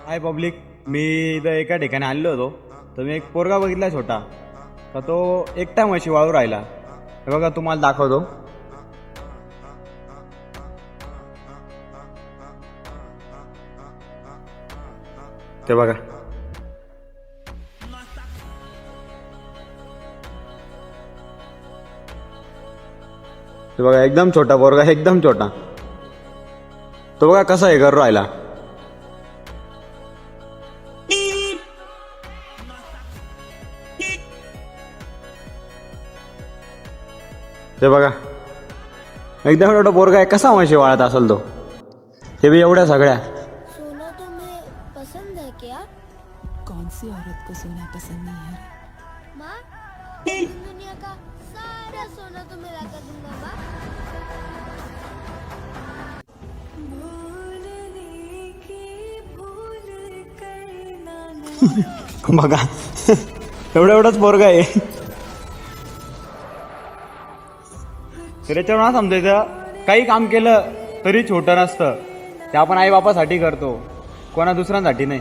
हाय public, मी इथं एका ठिकाणी आलेलो होतो. तर मी एक पोरगा बघितला छोटा, तर तो एकटा म्हशी वाळू राहिला. हे बघा तुम्हाला दाखवतो. ते बघा, ते बघा एकदम छोटा पोरगा, एकदम छोटा. तो बघा कसा हे करू राहिला. ते बघा एकदम छोटा पोरगा आहे, कसा म्हशी वाळत असेल तो, ते बी एवढ्या सगळ्या. सोना तुम्हें पसंद है क्या? कौन सी औरत को सोना पसंद नहीं है? माँ, इस दुनिया का सारा सोना तुम्हें लाकर दूंगा माँ. बघा एवढाच पोरगा आहे. त्याच्यावर ना समजायचं, काही काम केलं तरी छोटं नसतं. ते आपण आई बापासाठी करतो, कोणा दुसऱ्यांसाठी नाही.